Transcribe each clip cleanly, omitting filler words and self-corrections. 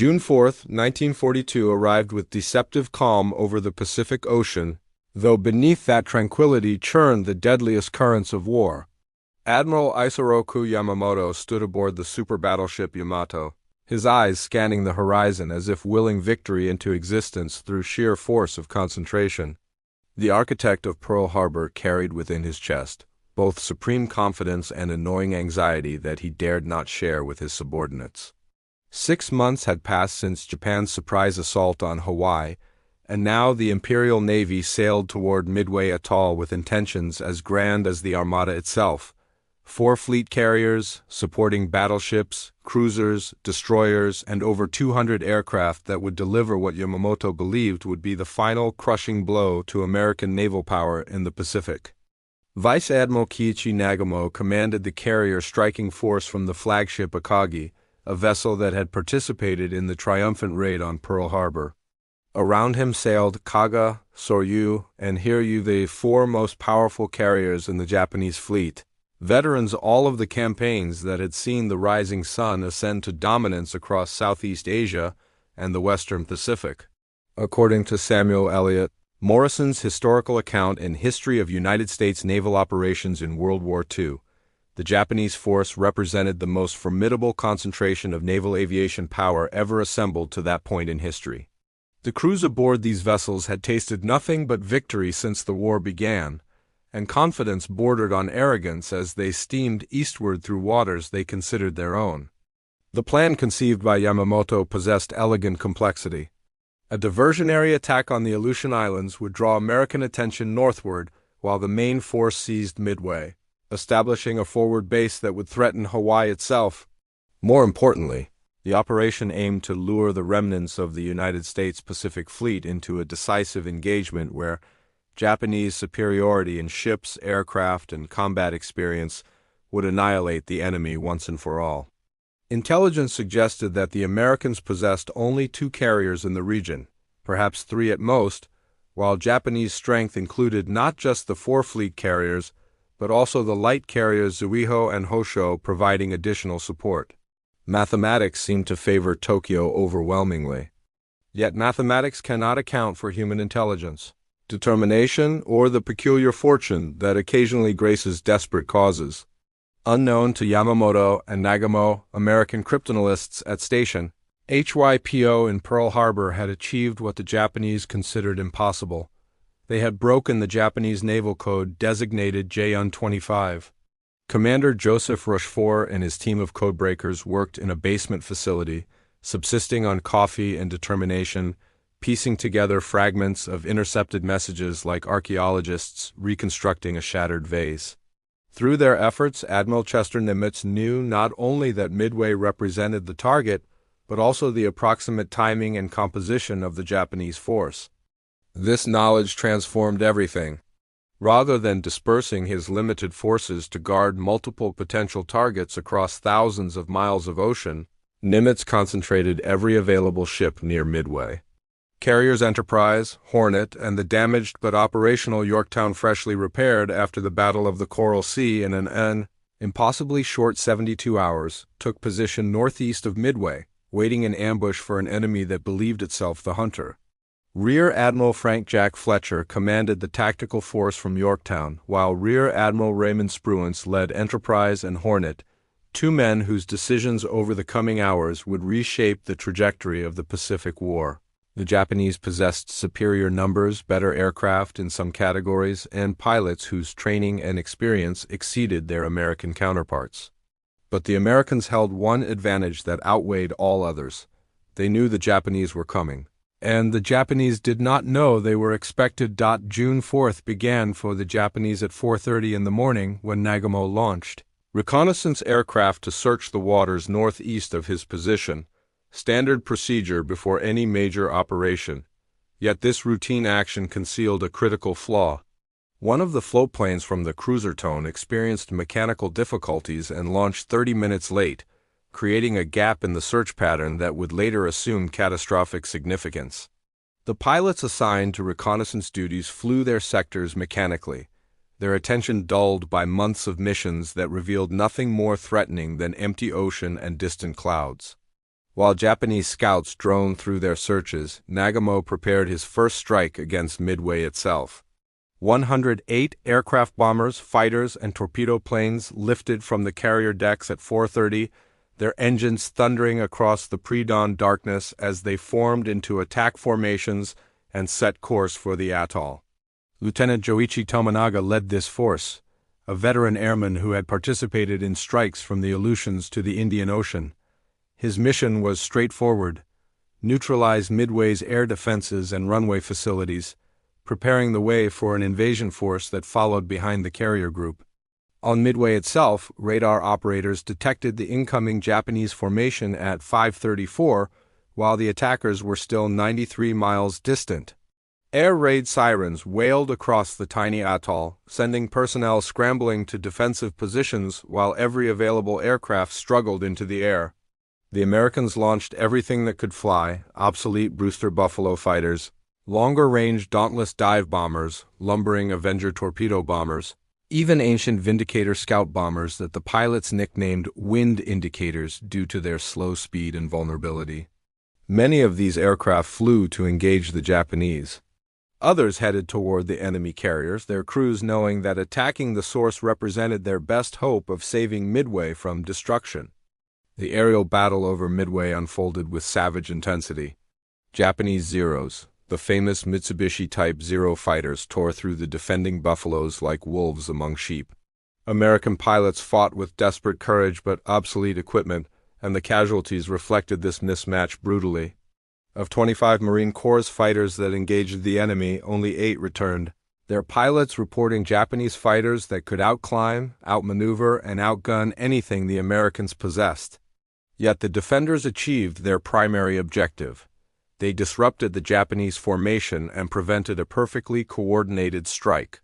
June 4, 1942 arrived with deceptive calm over the Pacific Ocean, though beneath that tranquility churned the deadliest currents of war. Admiral Isoroku Yamamoto stood aboard the super battleship Yamato, his eyes scanning the horizon as if willing victory into existence through sheer force of concentration. The architect of Pearl Harbor carried within his chest both supreme confidence and annoying anxiety that he dared not share with his subordinates. 6 months had passed since Japan's surprise assault on Hawaii, and now the Imperial Navy sailed toward Midway Atoll with intentions as grand as the Armada itself. 4 fleet carriers, supporting battleships, cruisers, destroyers, and over 200 aircraft that would deliver what Yamamoto believed would be the final crushing blow to American naval power in the Pacific. Vice Admiral Kiichi Nagamo commanded the carrier striking force from the flagship Akagi, a vessel that had participated in the triumphant raid on Pearl Harbor. Around him sailed Kaga, Soryu, and Hiryu, the 4 most powerful carriers in the Japanese fleet, veterans all of the campaigns that had seen the rising sun ascend to dominance across Southeast Asia and the Western Pacific. According to Samuel Eliot, Morrison's historical account in History of United States Naval Operations in World War II, the Japanese force represented the most formidable concentration of naval aviation power ever assembled to that point in history. The crews aboard these vessels had tasted nothing but victory since the war began, and confidence bordered on arrogance as they steamed eastward through waters they considered their own. The plan conceived by Yamamoto possessed elegant complexity. A diversionary attack on the Aleutian Islands would draw American attention northward while the main force seized Midway, establishing a forward base that would threaten Hawaii itself. More importantly, the operation aimed to lure the remnants of the United States Pacific Fleet into a decisive engagement where Japanese superiority in ships, aircraft, and combat experience would annihilate the enemy once and for all. Intelligence suggested that the Americans possessed only 2 carriers in the region, perhaps 3 at most, while Japanese strength included not just the 4 fleet carriers, but also the light carriers Zuiho and Hosho providing additional support. Mathematics seemed to favor Tokyo overwhelmingly. Yet mathematics cannot account for human intelligence, determination, or the peculiar fortune that occasionally graces desperate causes. Unknown to Yamamoto and Nagamo, American cryptanalysts at station, HYPO in Pearl Harbor had achieved what the Japanese considered impossible. They had broken the Japanese naval code designated JUN-25. Commander Joseph Rochefort and his team of codebreakers worked in a basement facility, subsisting on coffee and determination, piecing together fragments of intercepted messages like archaeologists reconstructing a shattered vase. Through their efforts, Admiral Chester Nimitz knew not only that Midway represented the target, but also the approximate timing and composition of the Japanese force. This knowledge transformed everything. Rather than dispersing his limited forces to guard multiple potential targets across thousands of miles of ocean, Nimitz concentrated every available ship near Midway. Carriers Enterprise, Hornet, and the damaged but operational Yorktown, freshly repaired after the Battle of the Coral Sea in an impossibly short 72 hours, took position northeast of Midway, waiting in ambush for an enemy that believed itself the hunter. Rear Admiral Frank Jack Fletcher commanded the tactical force from Yorktown, while Rear Admiral Raymond Spruance led Enterprise and Hornet, 2 men whose decisions over the coming hours would reshape the trajectory of the Pacific War. The Japanese possessed superior numbers, better aircraft in some categories, and pilots whose training and experience exceeded their American counterparts. But the Americans held one advantage that outweighed all others. They knew the Japanese were coming, and the Japanese did not know they were expected. June 4th began for the Japanese at 4:30 in the morning when Nagamo launched reconnaissance aircraft to search the waters northeast of his position, standard procedure before any major operation. Yet this routine action concealed a critical flaw. One of the floatplanes from the cruiser tone experienced mechanical difficulties and launched 30 minutes late, creating a gap in the search pattern that would later assume catastrophic significance. The pilots assigned to reconnaissance duties flew their sectors mechanically, their attention dulled by months of missions that revealed nothing more threatening than empty ocean and distant clouds. While Japanese scouts droned through their searches, Nagamo prepared his first strike against Midway itself. 108 aircraft bombers, fighters, and torpedo planes lifted from the carrier decks at 4:30, their engines thundering across the pre-dawn darkness as they formed into attack formations and set course for the atoll. Lieutenant Joichi Tominaga led this force, a veteran airman who had participated in strikes from the Aleutians to the Indian Ocean. His mission was straightforward: neutralize Midway's air defenses and runway facilities, preparing the way for an invasion force that followed behind the carrier group. On Midway itself, radar operators detected the incoming Japanese formation at 5:34, while the attackers were still 93 miles distant. Air raid sirens wailed across the tiny atoll, sending personnel scrambling to defensive positions while every available aircraft struggled into the air. The Americans launched everything that could fly: obsolete Brewster Buffalo fighters, longer-range Dauntless dive bombers, lumbering Avenger torpedo bombers, even ancient Vindicator scout bombers that the pilots nicknamed wind indicators due to their slow speed and vulnerability. Many of these aircraft flew to engage the Japanese. Others headed toward the enemy carriers, their crews knowing that attacking the source represented their best hope of saving Midway from destruction. The aerial battle over Midway unfolded with savage intensity. Japanese Zeros, the famous Mitsubishi-type Zero fighters, tore through the defending Buffaloes like wolves among sheep. American pilots fought with desperate courage but obsolete equipment, and the casualties reflected this mismatch brutally. Of 25 Marine Corps fighters that engaged the enemy, only 8 returned, their pilots reporting Japanese fighters that could outclimb, outmaneuver, and outgun anything the Americans possessed. Yet the defenders achieved their primary objective. They disrupted the Japanese formation and prevented a perfectly coordinated strike.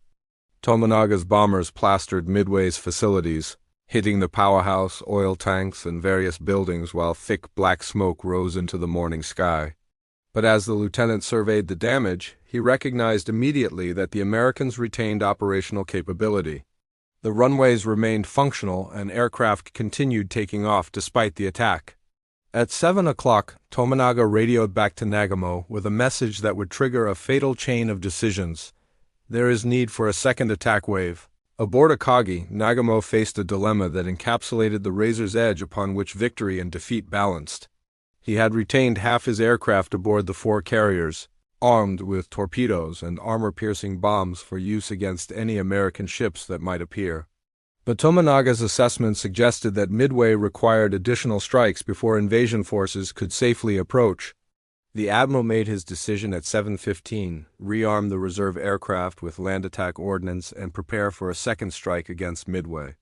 Tominaga's bombers plastered Midway's facilities, hitting the powerhouse, oil tanks, and various buildings while thick black smoke rose into the morning sky. But as the lieutenant surveyed the damage, he recognized immediately that the Americans retained operational capability. The runways remained functional and aircraft continued taking off despite the attack. At 7 o'clock, Tominaga radioed back to Nagamo with a message that would trigger a fatal chain of decisions. There is need for a second attack wave. Aboard Akagi, Nagamo faced a dilemma that encapsulated the razor's edge upon which victory and defeat balanced. He had retained half his aircraft aboard the 4 carriers, armed with torpedoes and armor-piercing bombs for use against any American ships that might appear. But Tominaga's assessment suggested that Midway required additional strikes before invasion forces could safely approach. The admiral made his decision at 7:15, rearm the reserve aircraft with land attack ordnance and prepare for a second strike against Midway.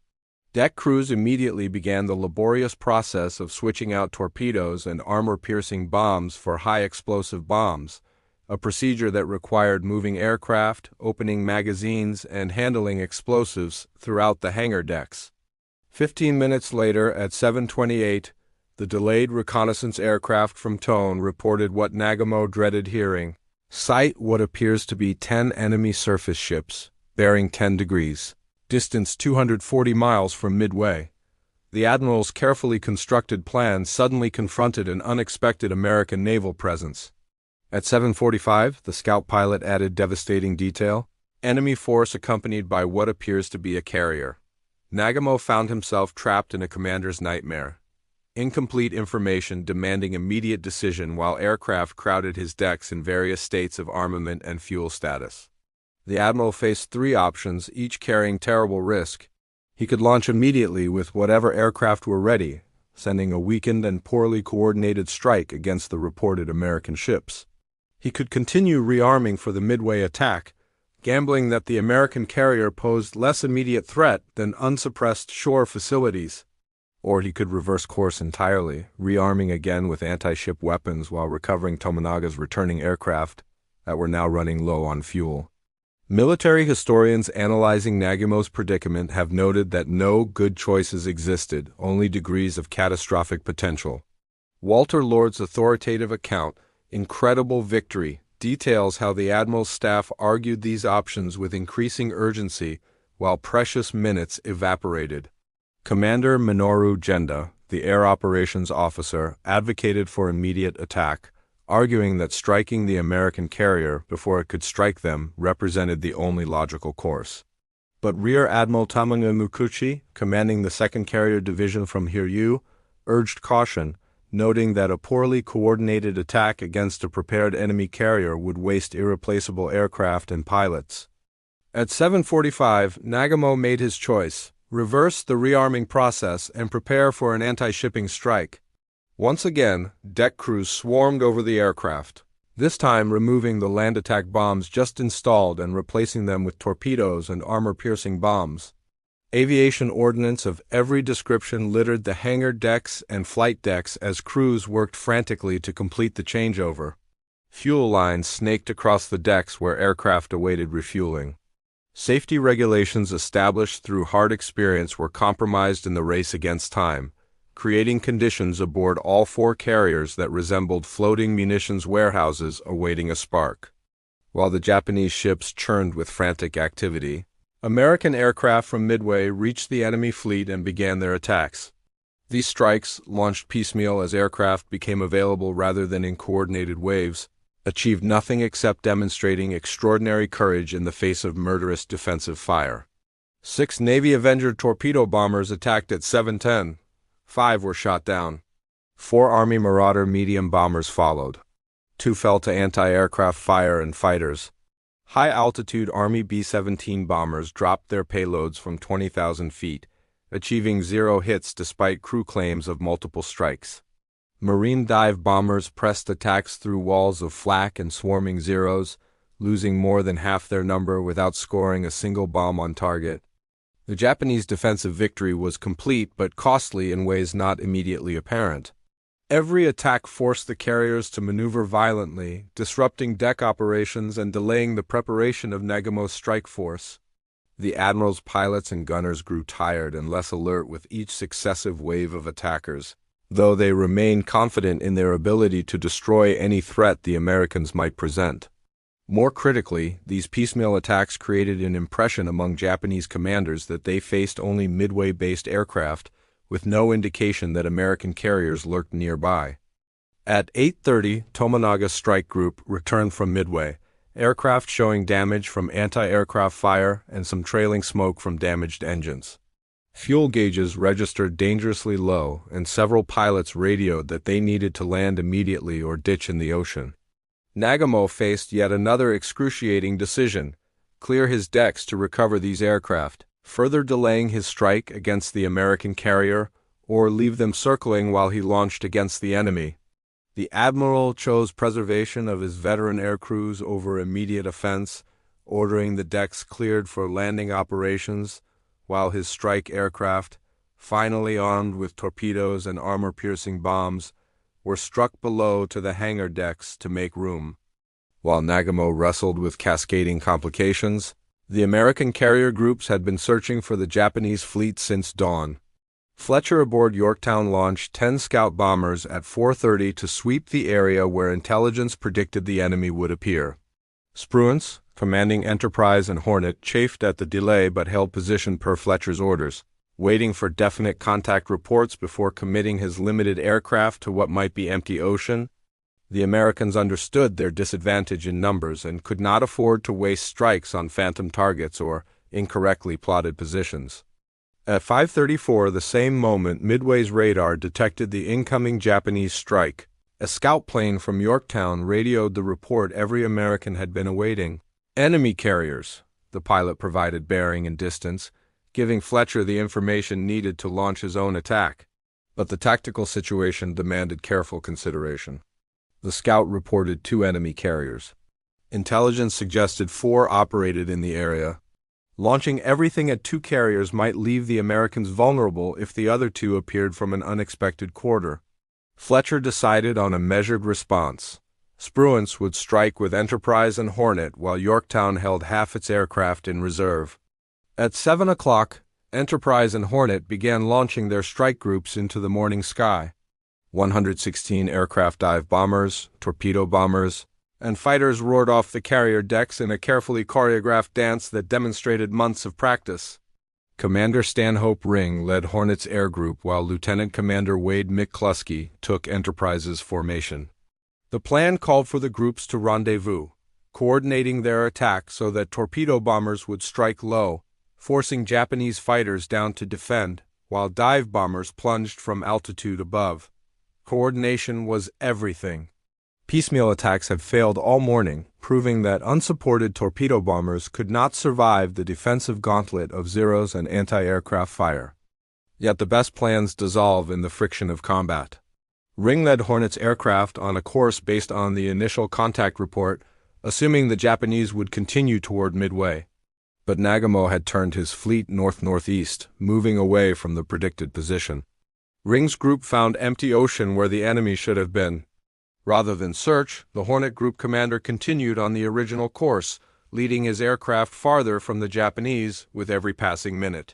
Deck crews immediately began the laborious process of switching out torpedoes and armor-piercing bombs for high-explosive bombs, a procedure that required moving aircraft, opening magazines, and handling explosives throughout the hangar decks. 15 minutes later, at 7:28, the delayed reconnaissance aircraft from Tone reported what Nagamo dreaded hearing: sight what appears to be 10 enemy surface ships, bearing 10 degrees, distance 240 miles from Midway. The admiral's carefully constructed plan suddenly confronted an unexpected American naval presence. At 7:45, the scout pilot added devastating detail: enemy force accompanied by what appears to be a carrier. Nagamo found himself trapped in a commander's nightmare. Incomplete information demanding immediate decision while aircraft crowded his decks in various states of armament and fuel status. The admiral faced 3 options, each carrying terrible risk. He could launch immediately with whatever aircraft were ready, sending a weakened and poorly coordinated strike against the reported American ships. He could continue rearming for the Midway attack, gambling that the American carrier posed less immediate threat than unsuppressed shore facilities. Or he could reverse course entirely, rearming again with anti-ship weapons while recovering Tominaga's returning aircraft that were now running low on fuel. Military historians analyzing Nagamo's predicament have noted that no good choices existed, only degrees of catastrophic potential. Walter Lord's authoritative account, Incredible Victory, details how the admiral's staff argued these options with increasing urgency while precious minutes evaporated. Commander Minoru Genda, the air operations officer, advocated for immediate attack, arguing that striking the American carrier before it could strike them represented the only logical course. But Rear Admiral Tamanga Mukuchi, commanding the 2nd Carrier Division from Hiryu, urged caution, noting that a poorly coordinated attack against a prepared enemy carrier would waste irreplaceable aircraft and pilots. At 7:45, Nagamo made his choice: reverse the rearming process and prepare for an anti-shipping strike. Once again, deck crews swarmed over the aircraft, this time removing the land attack bombs just installed and replacing them with torpedoes and armor-piercing bombs. Aviation ordnance of every description littered the hangar decks and flight decks as crews worked frantically to complete the changeover. Fuel lines snaked across the decks where aircraft awaited refueling. Safety regulations established through hard experience were compromised in the race against time, creating conditions aboard all 4 carriers that resembled floating munitions warehouses awaiting a spark. While the Japanese ships churned with frantic activity, American aircraft from Midway reached the enemy fleet and began their attacks. These strikes, launched piecemeal as aircraft became available rather than in coordinated waves, achieved nothing except demonstrating extraordinary courage in the face of murderous defensive fire. 6 Navy Avenger torpedo bombers attacked at 7:10. 5 were shot down. 4 Army Marauder medium bombers followed. 2 fell to anti-aircraft fire and fighters. High-altitude Army B-17 bombers dropped their payloads from 20,000 feet, achieving 0 hits despite crew claims of multiple strikes. Marine dive bombers pressed attacks through walls of flak and swarming Zeros, losing more than half their number without scoring a single bomb on target. The Japanese defensive victory was complete but costly in ways not immediately apparent. Every attack forced the carriers to maneuver violently, disrupting deck operations and delaying the preparation of Nagamo's strike force. The admiral's pilots and gunners grew tired and less alert with each successive wave of attackers, though they remained confident in their ability to destroy any threat the Americans might present. More critically, these piecemeal attacks created an impression among Japanese commanders that they faced only Midway-based aircraft, with no indication that American carriers lurked nearby. At 8:30, Tomonaga's strike group returned from Midway, aircraft showing damage from anti-aircraft fire and some trailing smoke from damaged engines. Fuel gauges registered dangerously low, and several pilots radioed that they needed to land immediately or ditch in the ocean. Nagamo faced yet another excruciating decision: clear his decks to recover these aircraft, further delaying his strike against the American carrier, or leave them circling while he launched against the enemy. The admiral chose preservation of his veteran air crews over immediate offense, ordering the decks cleared for landing operations, while his strike aircraft, finally armed with torpedoes and armor-piercing bombs, were struck below to the hangar decks to make room. While Nagamo wrestled with cascading complications, the American carrier groups had been searching for the Japanese fleet since dawn. Fletcher aboard Yorktown launched 10 scout bombers at 4:30 to sweep the area where intelligence predicted the enemy would appear. Spruance, commanding Enterprise and Hornet, chafed at the delay but held position per Fletcher's orders, waiting for definite contact reports before committing his limited aircraft to what might be empty ocean. The Americans understood their disadvantage in numbers and could not afford to waste strikes on phantom targets or incorrectly plotted positions. At 5:34, the same moment, Midway's radar detected the incoming Japanese strike. A scout plane from Yorktown radioed the report every American had been awaiting. Enemy carriers, the pilot provided bearing and distance, giving Fletcher the information needed to launch his own attack. But the tactical situation demanded careful consideration. The scout reported 2 enemy carriers. Intelligence suggested 4 operated in the area. Launching everything at 2 carriers might leave the Americans vulnerable if the other 2 appeared from an unexpected quarter. Fletcher decided on a measured response. Spruance would strike with Enterprise and Hornet while Yorktown held half its aircraft in reserve. At 7 o'clock, Enterprise and Hornet began launching their strike groups into the morning sky. 116 aircraft dive bombers, torpedo bombers, and fighters roared off the carrier decks in a carefully choreographed dance that demonstrated months of practice. Commander Stanhope Ring led Hornet's air group while Lieutenant Commander Wade McCluskey took Enterprise's formation. The plan called for the groups to rendezvous, coordinating their attack so that torpedo bombers would strike low, forcing Japanese fighters down to defend, while dive bombers plunged from altitude above. Coordination was everything. Piecemeal attacks had failed all morning, proving that unsupported torpedo bombers could not survive the defensive gauntlet of Zeros and anti-aircraft fire. Yet the best plans dissolve in the friction of combat. Ring led Hornet's aircraft on a course based on the initial contact report, assuming the Japanese would continue toward Midway. But Nagamo had turned his fleet north-northeast, moving away from the predicted position. Ring's group found empty ocean where the enemy should have been. Rather than search, the Hornet Group commander continued on the original course, leading his aircraft farther from the Japanese with every passing minute.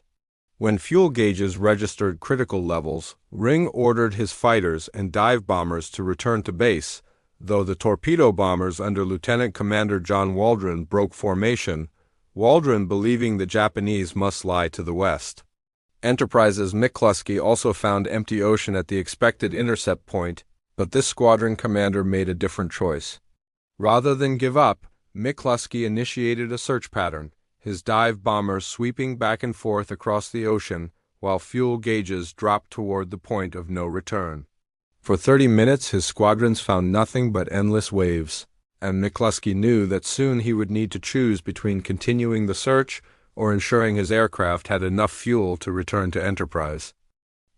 When fuel gauges registered critical levels, Ring ordered his fighters and dive bombers to return to base, though the torpedo bombers under Lieutenant Commander John Waldron broke formation, Waldron believing the Japanese must lie to the west. Enterprise's McCluskey also found empty ocean at the expected intercept point, but this squadron commander made a different choice. Rather than give up, McCluskey initiated a search pattern, his dive bombers sweeping back and forth across the ocean while fuel gauges dropped toward the point of no return. For 30 minutes his squadrons found nothing but endless waves, and McCluskey knew that soon he would need to choose between continuing the search or ensuring his aircraft had enough fuel to return to Enterprise.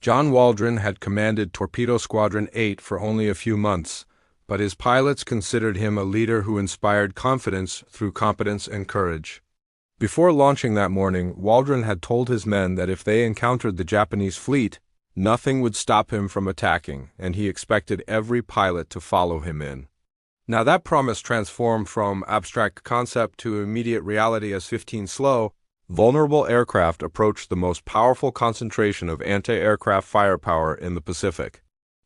John Waldron had commanded Torpedo Squadron 8 for only a few months, but his pilots considered him a leader who inspired confidence through competence and courage. Before launching that morning, Waldron had told his men that if they encountered the Japanese fleet, nothing would stop him from attacking, and he expected every pilot to follow him in. Now that promise transformed from abstract concept to immediate reality as 15 slow, vulnerable aircraft approached the most powerful concentration of anti-aircraft firepower in the Pacific.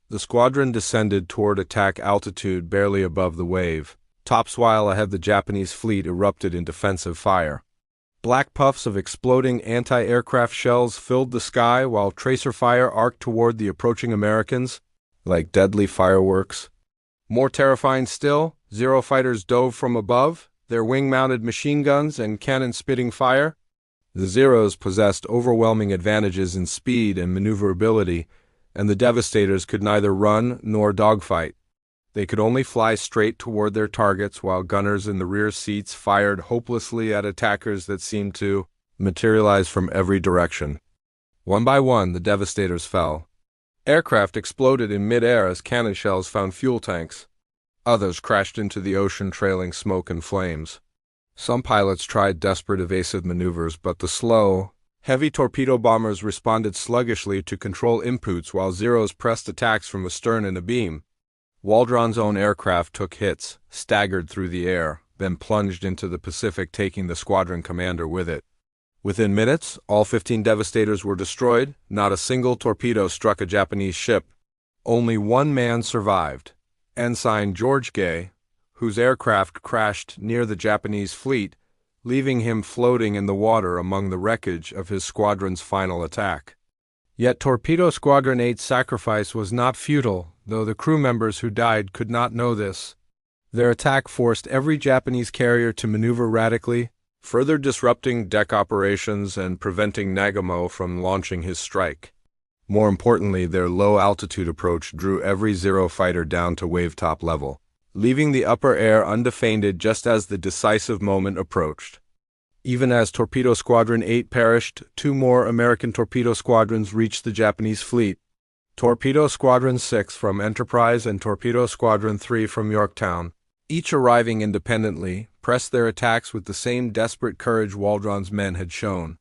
The squadron descended toward attack altitude barely above the wave. Topswhile ahead the Japanese fleet erupted in defensive fire. Black puffs of exploding anti-aircraft shells filled the sky while tracer fire arced toward the approaching Americans, like deadly fireworks. More terrifying still, Zero fighters dove from above, their wing-mounted machine guns and cannon spitting fire. The Zeros possessed overwhelming advantages in speed and maneuverability, and the Devastators could neither run nor dogfight. They could only fly straight toward their targets while gunners in the rear seats fired hopelessly at attackers that seemed to materialize from every direction. One by one, the Devastators fell. Aircraft exploded in mid-air as cannon shells found fuel tanks. Others crashed into the ocean trailing smoke and flames. Some pilots tried desperate evasive maneuvers, but the slow, heavy torpedo bombers responded sluggishly to control inputs while Zeros pressed attacks from astern and abeam. Waldron's own aircraft took hits, staggered through the air, then plunged into the Pacific, taking the squadron commander with it. Within minutes, all 15 Devastators were destroyed. Not a single torpedo struck a Japanese ship. Only one man survived, Ensign George Gay, whose aircraft crashed near the Japanese fleet, leaving him floating in the water among the wreckage of his squadron's final attack. Yet Torpedo Squadron 8's sacrifice was not futile, though the crew members who died could not know this. Their attack forced every Japanese carrier to maneuver radically, further disrupting deck operations and preventing Nagamo from launching his strike. More importantly, their low-altitude approach drew every Zero fighter down to wave-top level, leaving the upper air undefended just as the decisive moment approached. Even as Torpedo Squadron 8 perished, 2 more American torpedo squadrons reached the Japanese fleet. Torpedo Squadron 6 from Enterprise and Torpedo Squadron 3 from Yorktown, each arriving independently, pressed their attacks with the same desperate courage Waldron's men had shown.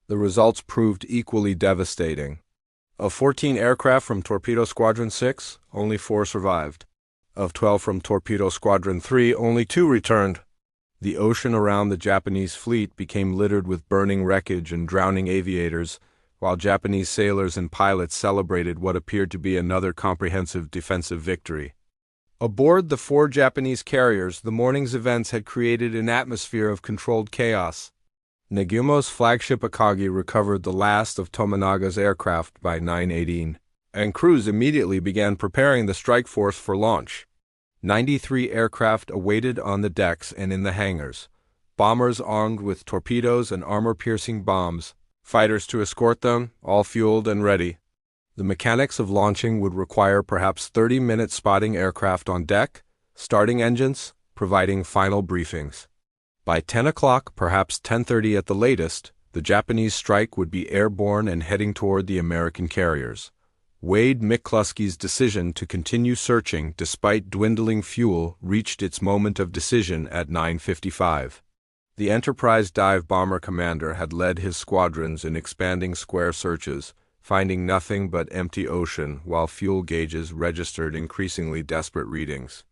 The results proved equally devastating. Of 14 aircraft from Torpedo Squadron 6, only 4 survived. Of 12 from Torpedo Squadron 3, only 2 returned. The ocean around the Japanese fleet became littered with burning wreckage and drowning aviators, while Japanese sailors and pilots celebrated what appeared to be another comprehensive defensive victory. Aboard the 4 Japanese carriers, the morning's events had created an atmosphere of controlled chaos. Nagumo's flagship Akagi recovered the last of Tominaga's aircraft by 9:18, and crews immediately began preparing the strike force for launch. 93 aircraft awaited on the decks and in the hangars, bombers armed with torpedoes and armor-piercing bombs, fighters to escort them, all fueled and ready. The mechanics of launching would require perhaps 30 minutes spotting aircraft on deck, starting engines, providing final briefings. By 10 o'clock, perhaps 10:30 at the latest, the Japanese strike would be airborne and heading toward the American carriers. Wade McCluskey's decision to continue searching despite dwindling fuel reached its moment of decision at 9:55. The Enterprise dive bomber commander had led his squadrons in expanding square searches, finding nothing but empty ocean while fuel gauges registered increasingly desperate readings.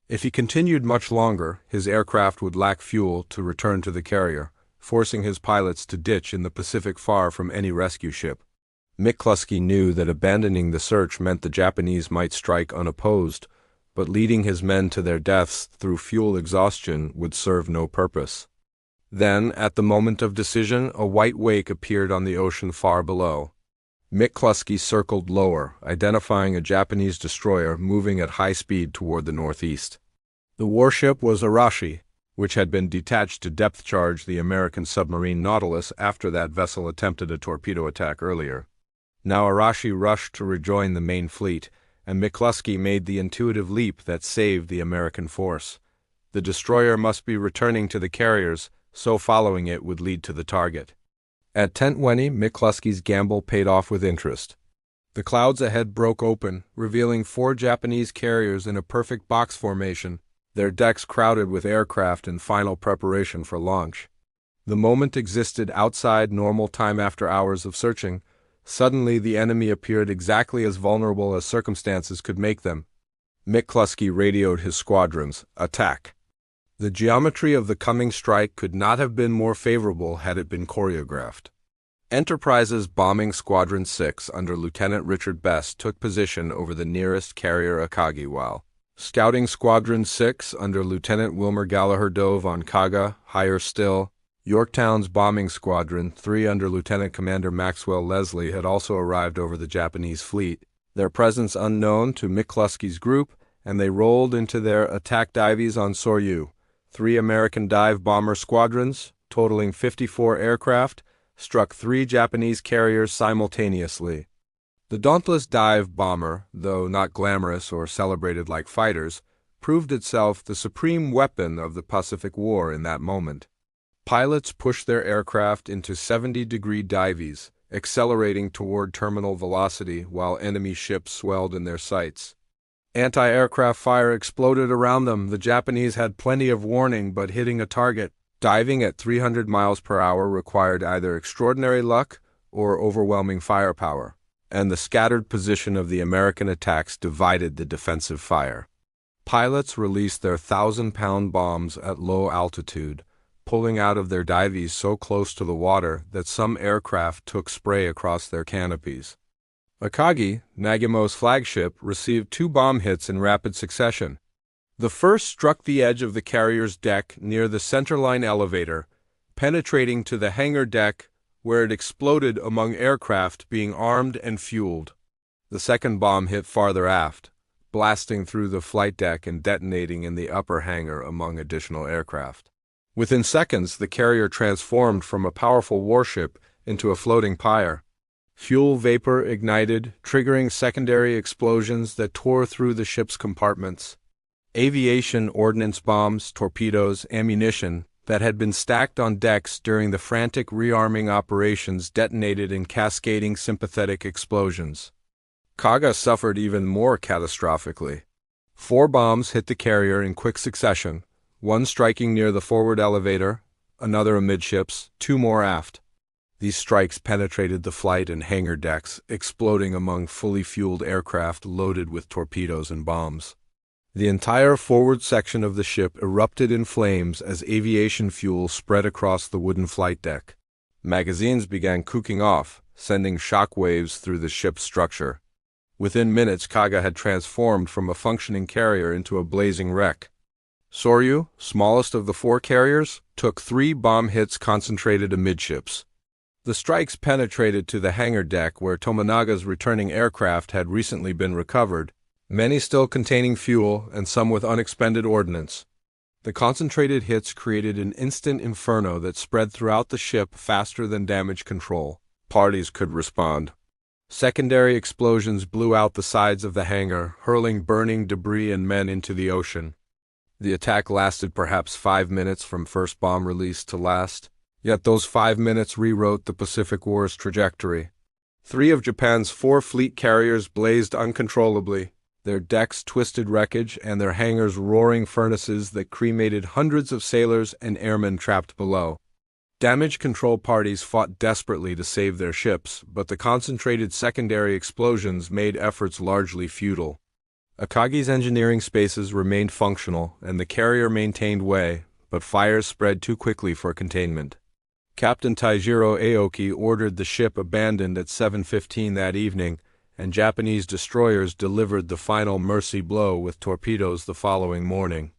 If he continued much longer, his aircraft would lack fuel to return to the carrier, forcing his pilots to ditch in the Pacific far from any rescue ship. McCluskey knew that abandoning the search meant the Japanese might strike unopposed, but leading his men to their deaths through fuel exhaustion would serve no purpose. Then, at the moment of decision, a white wake appeared on the ocean far below. McCluskey circled lower, identifying a Japanese destroyer moving at high speed toward the northeast. The warship was Arashi, which had been detached to depth charge the American submarine Nautilus after that vessel attempted a torpedo attack earlier. Now Arashi rushed to rejoin the main fleet, and McCluskey made the intuitive leap that saved the American force. The destroyer must be returning to the carriers, so following it would lead to the target. At 10:20, McCluskey's gamble paid off with interest. The clouds ahead broke open, revealing 4 Japanese carriers in a perfect box formation, their decks crowded with aircraft in final preparation for launch. The moment existed outside normal time after hours of searching. Suddenly the enemy appeared exactly as vulnerable as circumstances could make them. McCluskey radioed his squadrons, "Attack." The geometry of the coming strike could not have been more favorable had it been choreographed. Enterprise's Bombing Squadron 6 under Lieutenant Richard Best took position over the nearest carrier Akagi, while Scouting Squadron 6 under Lieutenant Wilmer Gallagher dove on Kaga. Higher still, Yorktown's Bombing Squadron 3 under Lieutenant Commander Maxwell Leslie had also arrived over the Japanese fleet, their presence unknown to McCluskey's group, and they rolled into their attack dives on Soryu. 3 American dive bomber squadrons, totaling 54 aircraft, struck 3 Japanese carriers simultaneously. The dauntless dive bomber, though not glamorous or celebrated like fighters, proved itself the supreme weapon of the Pacific War in that moment. Pilots pushed their aircraft into 70-degree dives, accelerating toward terminal velocity while enemy ships swelled in their sights. Anti-aircraft fire exploded around them. The Japanese had plenty of warning, but hitting a target, diving at 300 miles per hour required either extraordinary luck or overwhelming firepower, and the scattered position of the American attacks divided the defensive fire. Pilots released their 1,000-pound bombs at low altitude, pulling out of their dives so close to the water that some aircraft took spray across their canopies. Akagi, Nagumo's flagship, received 2 bomb hits in rapid succession. The first struck the edge of the carrier's deck near the centerline elevator, penetrating to the hangar deck where it exploded among aircraft being armed and fueled. The second bomb hit farther aft, blasting through the flight deck and detonating in the upper hangar among additional aircraft. Within seconds, the carrier transformed from a powerful warship into a floating pyre. Fuel vapor ignited, triggering secondary explosions that tore through the ship's compartments. Aviation ordnance bombs, torpedoes, ammunition that had been stacked on decks during the frantic rearming operations detonated in cascading sympathetic explosions. Kaga suffered even more catastrophically. 4 bombs hit the carrier in quick succession, one striking near the forward elevator, another amidships, 2 more aft. These strikes penetrated the flight and hangar decks, exploding among fully fueled aircraft loaded with torpedoes and bombs. The entire forward section of the ship erupted in flames as aviation fuel spread across the wooden flight deck. Magazines began cooking off, sending shock waves through the ship's structure. Within minutes, Kaga had transformed from a functioning carrier into a blazing wreck. Soryu, smallest of the four carriers, took 3 bomb hits concentrated amidships. The strikes penetrated to the hangar deck where Tomonaga's returning aircraft had recently been recovered, many still containing fuel and some with unexpended ordnance. The concentrated hits created an instant inferno that spread throughout the ship faster than damage control parties could respond. Secondary explosions blew out the sides of the hangar, hurling burning debris and men into the ocean. The attack lasted perhaps 5 minutes from first bomb release to last, yet those 5 minutes rewrote the Pacific War's trajectory. 3 of Japan's 4 fleet carriers blazed uncontrollably, their decks twisted wreckage and their hangars roaring furnaces that cremated hundreds of sailors and airmen trapped below. Damage control parties fought desperately to save their ships, but the concentrated secondary explosions made efforts largely futile. Akagi's engineering spaces remained functional, and the carrier maintained way, but fires spread too quickly for containment. Captain Taijiro Aoki ordered the ship abandoned at 7:15 that evening, and Japanese destroyers delivered the final mercy blow with torpedoes the following morning.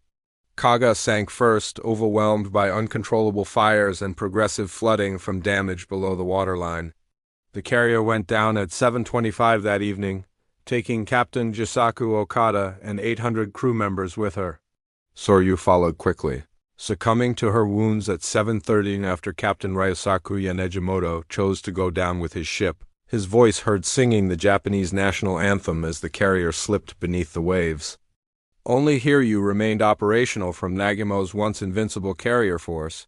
Kaga sank first, overwhelmed by uncontrollable fires and progressive flooding from damage below the waterline. The carrier went down at 7:25 that evening, taking Captain Jisaku Okada and 800 crew members with her. Soryu followed quickly, succumbing to her wounds at 7:30 after Captain Ryosaku Yanejimoto chose to go down with his ship, his voice heard singing the Japanese national anthem as the carrier slipped beneath the waves. Only Hiryu remained operational from Nagumo's once invincible carrier force.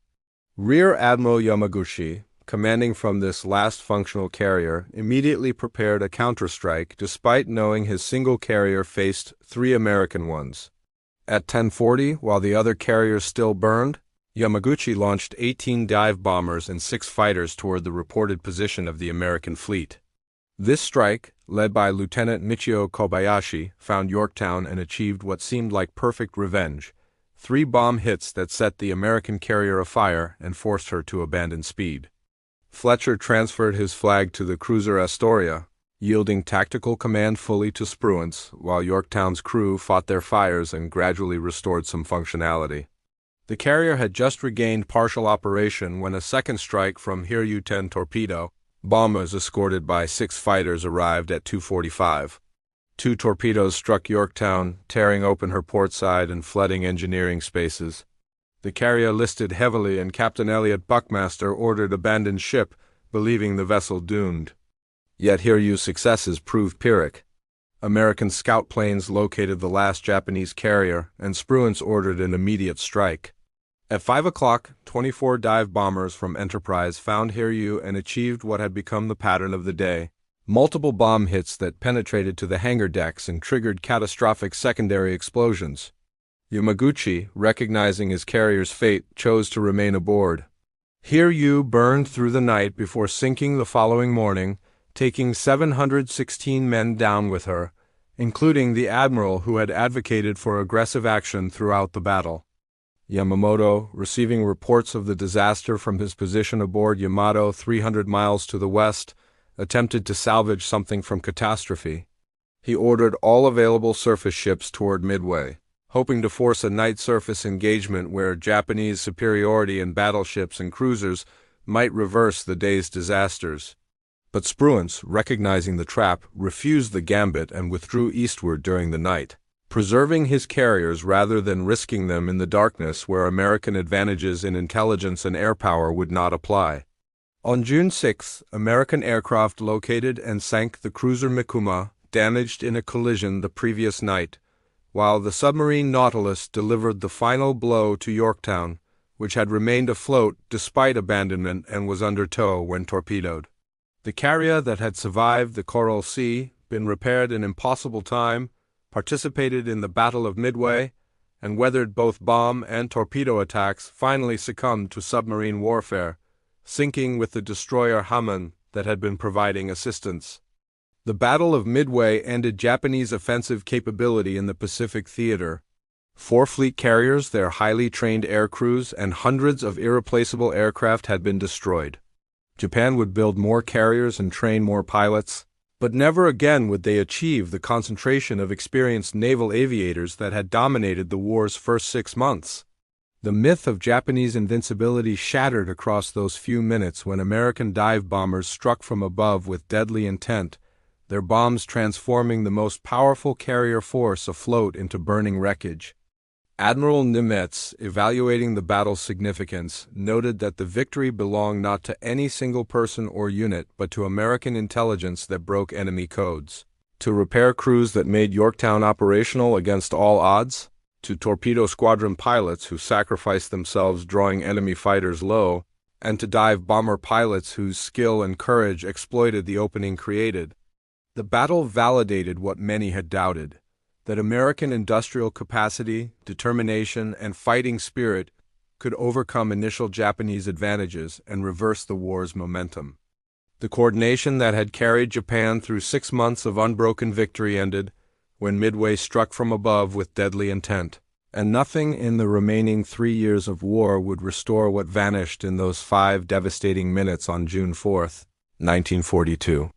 Rear Admiral Yamaguchi, commanding from this last functional carrier, immediately prepared a counterstrike despite knowing his single carrier faced 3 American ones. At 10:40, while the other carriers still burned, Yamaguchi launched 18 dive bombers and 6 fighters toward the reported position of the American fleet. This strike, led by Lieutenant Michio Kobayashi, found Yorktown and achieved what seemed like perfect revenge: 3 bomb hits that set the American carrier afire and forced her to abandon speed. Fletcher transferred his flag to the cruiser Astoria, yielding tactical command fully to Spruance, while Yorktown's crew fought their fires and gradually restored some functionality. The carrier had just regained partial operation when a second strike from Hiryu-10 torpedo bombers escorted by 6 fighters arrived at 2:45. 2 torpedoes struck Yorktown, tearing open her port side and flooding engineering spaces. The carrier listed heavily and Captain Elliot Buckmaster ordered abandoned ship, believing the vessel doomed. Yet Hiryu's successes proved Pyrrhic. American scout planes located the last Japanese carrier, and Spruance ordered an immediate strike. At 5 o'clock, 24 dive bombers from Enterprise found Hiryu and achieved what had become the pattern of the day: multiple bomb hits that penetrated to the hangar decks and triggered catastrophic secondary explosions. Yamaguchi, recognizing his carrier's fate, chose to remain aboard. Hiryu burned through the night before sinking the following morning, taking 716 men down with her, including the admiral who had advocated for aggressive action throughout the battle. Yamamoto, receiving reports of the disaster from his position aboard Yamato 300 miles to the west, attempted to salvage something from catastrophe. He ordered all available surface ships toward Midway, hoping to force a night surface engagement where Japanese superiority in battleships and cruisers might reverse the day's disasters. But Spruance, recognizing the trap, refused the gambit and withdrew eastward during the night, preserving his carriers rather than risking them in the darkness where American advantages in intelligence and air power would not apply. On June 6, American aircraft located and sank the cruiser Mikuma, damaged in a collision the previous night, while the submarine Nautilus delivered the final blow to Yorktown, which had remained afloat despite abandonment and was under tow when torpedoed. The carrier that had survived the Coral Sea, been repaired in impossible time, participated in the Battle of Midway, and weathered both bomb and torpedo attacks, finally succumbed to submarine warfare, sinking with the destroyer Hamon that had been providing assistance. The Battle of Midway ended Japanese offensive capability in the Pacific theater. 4 fleet carriers, their highly trained air crews, and hundreds of irreplaceable aircraft had been destroyed. Japan would build more carriers and train more pilots, But never again would they achieve the concentration of experienced naval aviators that had dominated the war's first 6 months. The myth of Japanese invincibility shattered across those few minutes when American dive bombers struck from above with deadly intent, their bombs transforming the most powerful carrier force afloat into burning wreckage. Admiral Nimitz, evaluating the battle's significance, noted that the victory belonged not to any single person or unit but to American intelligence that broke enemy codes, to repair crews that made Yorktown operational against all odds, to torpedo squadron pilots who sacrificed themselves drawing enemy fighters low, and to dive bomber pilots whose skill and courage exploited the opening created. The battle validated what many had doubted, that American industrial capacity, determination, and fighting spirit could overcome initial Japanese advantages and reverse the war's momentum. The coordination that had carried Japan through 6 months of unbroken victory ended when Midway struck from above with deadly intent, and nothing in the remaining 3 years of war would restore what vanished in those 5 devastating minutes on June 4, 1942.